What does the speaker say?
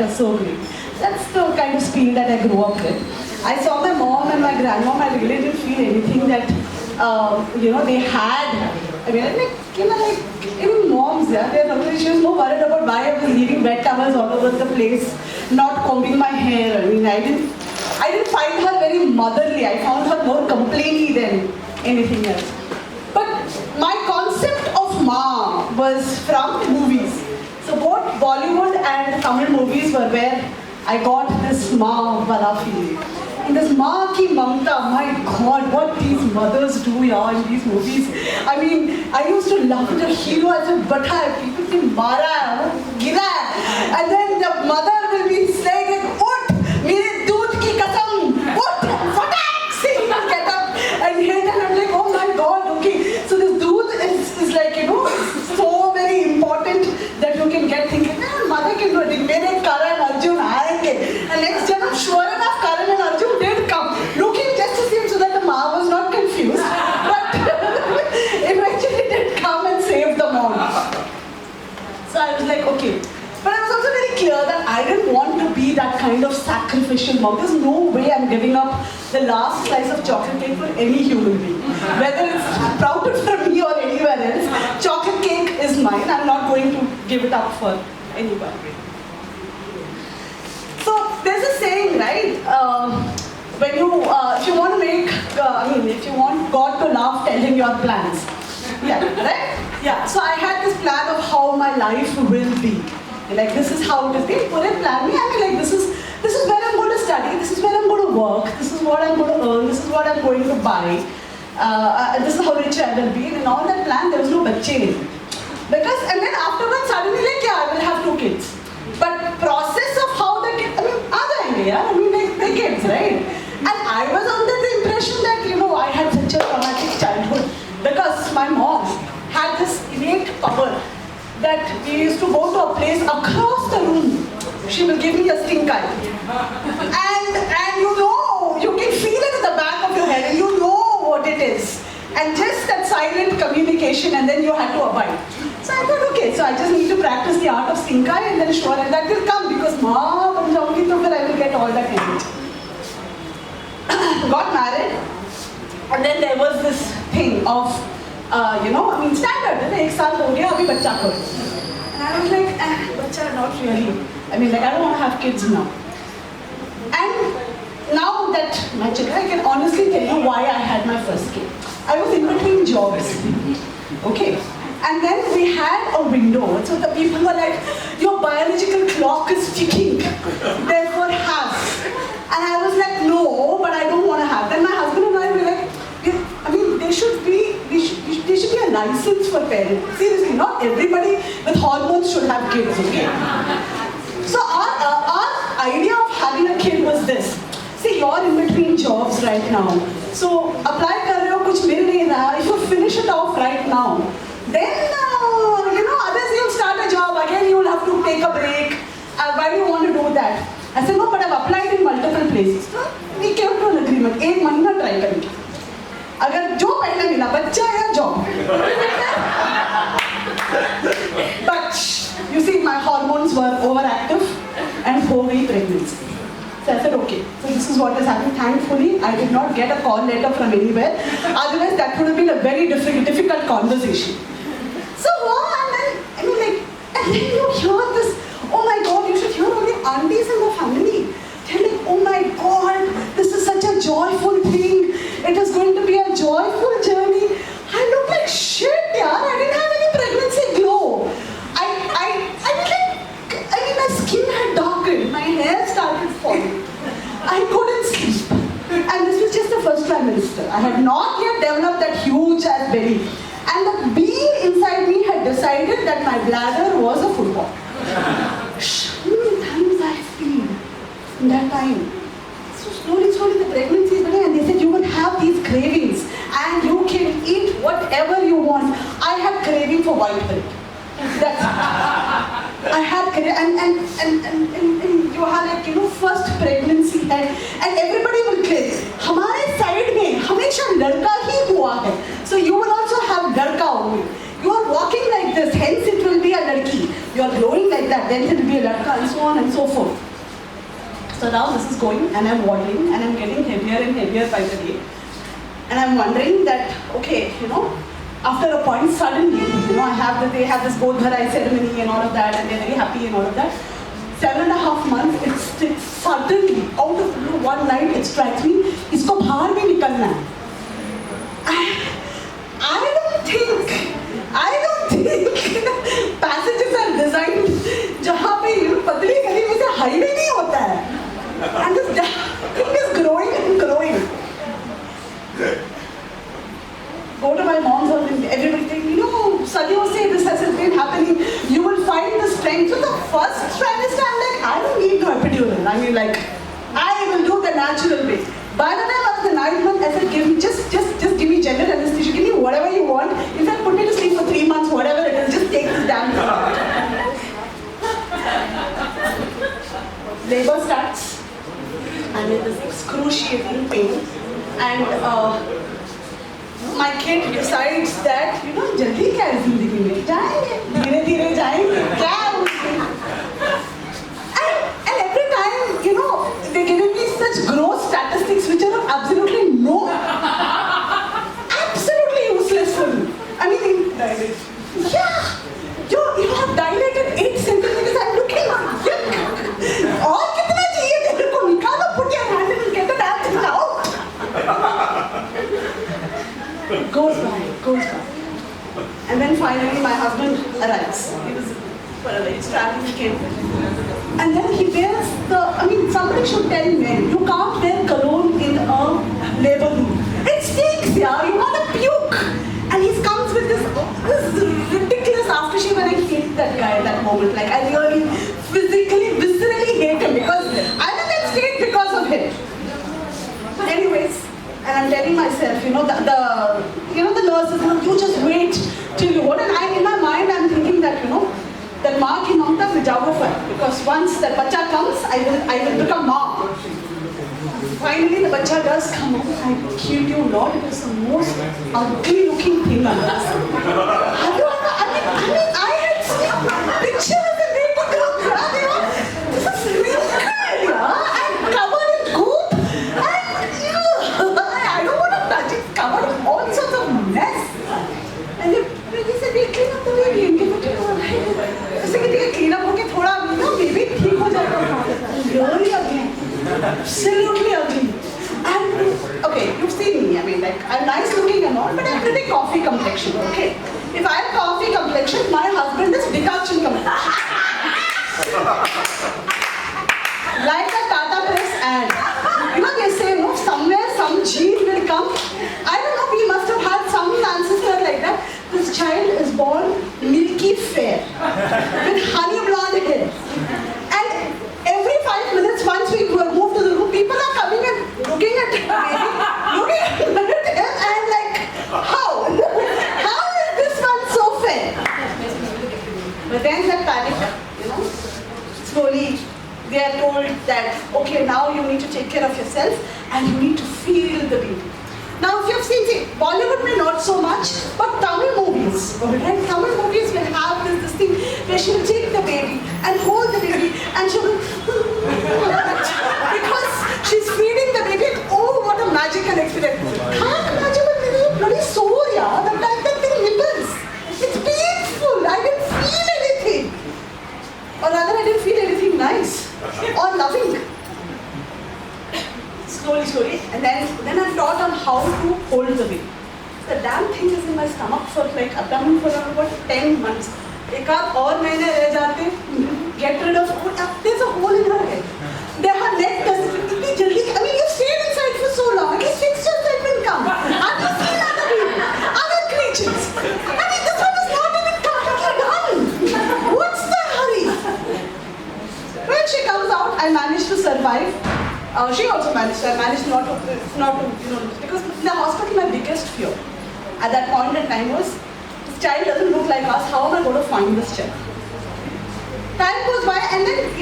was so great. That's the kind of speed that I grew up with. I saw my mom and my grandmom. I really didn't feel anything that they had. I mean, even moms, yeah, she was more worried about why I was leaving wet towels all over the place, not combing my hair. I mean, I didn't find her very motherly. I found her more complainy than anything else. But my concept of Ma was from movies. So both Bollywood and Tamil movies were where I got this Ma wala feeling. And this Ma ki mamta, my God, what these mothers do in these movies. I mean, I used to love the hero as a bata, people say mara hai, gira hai. And then the mother will be saying, "Ut, mere doodh ki kasam, ut, fatak!" See, he will get up and hit, and I'm like, oh my God, okay. So this doodh is like, so very important that you can get thinking, mother can do it. Mere Karan Arjun aayenge. And next time, I'm sure enough, Karan and Arjun did come, looking just the same so that the Ma was not confused. But eventually did come and save the mom. So I was like, okay. But I was also very clear that I didn't want to be that kind of sacrificial mom. There's no way I'm giving up the last slice of chocolate cake for any human being. Whether it's sprouted from me or anywhere else, chocolate cake is mine. I'm not going to give it up for anyone. So there's a saying, right? When you, if you want to make, if you want God to laugh, tell him your plans. Yeah, right? Yeah. So I had this plan of how my life will be. Like, this is how it is. They put a plan me. I mean, like, this is where I'm going to study. This is where I'm going to work. This is what I'm going to earn. This is what I'm going to buy. This is how rich I will be. And in all that plan, there was no bacche in it. Because, and then afterwards, suddenly, like, yeah, I will have 2 kids. But process of how the kids, they're kids, right? And I was under the impression that, I had such a traumatic childhood. Because my mom had this innate power that we used to go to a place across the room. She will give me a stink eye. And you can feel it in the back of your head and you know what it is. And just that silent communication, and then you had to abide. So I thought, okay, so I just need to practice the art of stink eye, and then sure, and that will come because Ma ban jaungi to I will get all that image. Got married, and then there was this thing of, standard, ek saal ho gaya, abhi bachcha karo. And I was like, bachcha, not really. I don't want to have kids now. And now that my children, I can honestly tell you why I had my first kid. I was in between jobs. Okay. And then we had a window. So the people were like, your biological clock is ticking. Therefore have. And I was like, no, but I don't want to have. Then my husband and I were like, there should be a license for parents. Seriously, not everybody with hormones should have kids, okay? So our idea of having a kid was this. See, you're in between jobs right now. So apply kar rahe ho, kuch mil nahi raha. If you finish it off right now, then others you'll start a job again. You will have to take a break. Why do you want to do that? I said no, but I've applied in multiple places. So we came to an agreement. 1 month try करेंगे. अगर जो पहले मिला बच्चा या job. But you see, my hormones were overactive and हो गई pregnancy. So I said, okay, so this is what has happened. Thankfully, I did not get a call letter from anywhere. Otherwise, that would have been a very difficult conversation. So, and then you hear this, oh my God, you should hear all the aunties in the family. They're like, oh my God, this is such a joyful thing. It is going to be a joyful journey. I look like shit, yaar. I didn't have any pregnancy glow. My skin had darkened. My hair started falling. I couldn't sleep. And this was just the first trimester. I had not yet developed that huge ass belly. And the being inside me had decided that my bladder was a football. How many times I feel in that time. So slowly the pregnancy is beginning, and they said you will have these cravings and you can eat whatever you want. I had craving for white bread. I had and you have first pregnancy and everybody will crave. हमारे side में हमेशा लड़का ही हुआ है. So you will also have लड़का only. You are walking like this, hence it will be a ladki. you're glowing like that, then it will be a latka, and so on and so forth. So now this is going, and I'm waddling, and I'm getting heavier and heavier by the day. And I'm wondering that, okay, after a point, suddenly, they have this Bodharai ceremony and all of that, and they're very happy and all of that. 7.5 months, it's suddenly, out of the blue, one night, it strikes me, isko bahar bhi nikalna hai. I don't think passages are designed jahan pe patli gali mein se highway nahi hota hai. And this thing is growing and growing. Go to my mom's house and everybody think, Sadiyon say this has been happening. You will find the strength. So the first trimester, I'm like, I don't need no epidural. I mean, like, I will do the natural way. By the time after the 9th month, I said, just give me general anesthesia. Give me whatever you want. In fact, put me to sleep for 3 months, whatever it is. Just take this damn thing out. Labor starts. I'm in this excruciating pain. And my kid decides that, jaldi kya hai zindagi mein? Jayenge, dheere jayenge, kya hai usme? And every time, they're giving me such gross statistics which are absolutely useless for me. I mean, yeah, you have dilated 8 centimeters. I'm looking, yuck. Aur kitna chahiye tere ko? Nikalo, put your hand in and get the damn thing out. Goes by. And then finally my husband arrives. He was he's traveling, he came. And then he wears somebody should tell men, you can't wear cologne in a labor room. It stinks, yeah, you want to puke. And he comes with this ridiculous aftershave, and I hate that guy at that moment. Like, I really physically, viscerally hate him because I'm in that state because of him. Anyways, and I'm telling myself, the nurses, you just wait till you hold. And in my mind, I'm thinking that, that maa ki mamta mijago fai. Because once that bacha comes, I will become mom. Finally, the bacha does come out. I kid you not, it was the most ugly looking thing on earth. Have you ever, I had seen pictures of the baby girl. This is really good, yeah. And covered in goop. Covered in all sorts of mess. And he said, we'll clean up the baby and give it to you. I said, clean up, okay, maybe theek ho jayega. Really ugly. Absolutely ugly. And, okay, you've seen me. I mean, like, I'm nice looking and all, but I'm pretty coffee complexion, okay? If I have coffee complexion, my husband is decoction complexion. Like the Tata Press ad. They say, somewhere some gene will come. I don't know, we must have had some ancestor like that. This child is born milky fair with honey blonde hair. And every 5 minutes, once we move to the room, people are coming and looking at him, and like, how? How is this one so fair? But then that panic, slowly they are told that, okay, now you need to take care of yourself and you need to feel the baby. Now, if you've seen, Bollywood may not so much, but Tamil movies, right? Tamil movies will have this thing where she will take the baby and hold the baby and she will, because she's feeding the baby. Oh, what a magical experience. Can't imagine when baby is bloody sore, yeah? That thing nipples. It's painful. I didn't feel anything. Or rather, I didn't feel anything nice or loving. Slowly, and then I'm taught on how to hold the baby. The damn thing is in my stomach for abdomen for about 10 months. Ek aad aur mahine reh jate, get rid of, there's a hole in her head. Her neck doesn't, you stayed inside for so long, at least 6 years will come. Have you seen other creatures? This one is not even completely done. What's the hurry? When she comes out, I managed to survive. She also managed. I managed not to, because in the hospital my biggest fear at that point in time was, this child doesn't look like us. How am I going to find this child? Time goes by, and then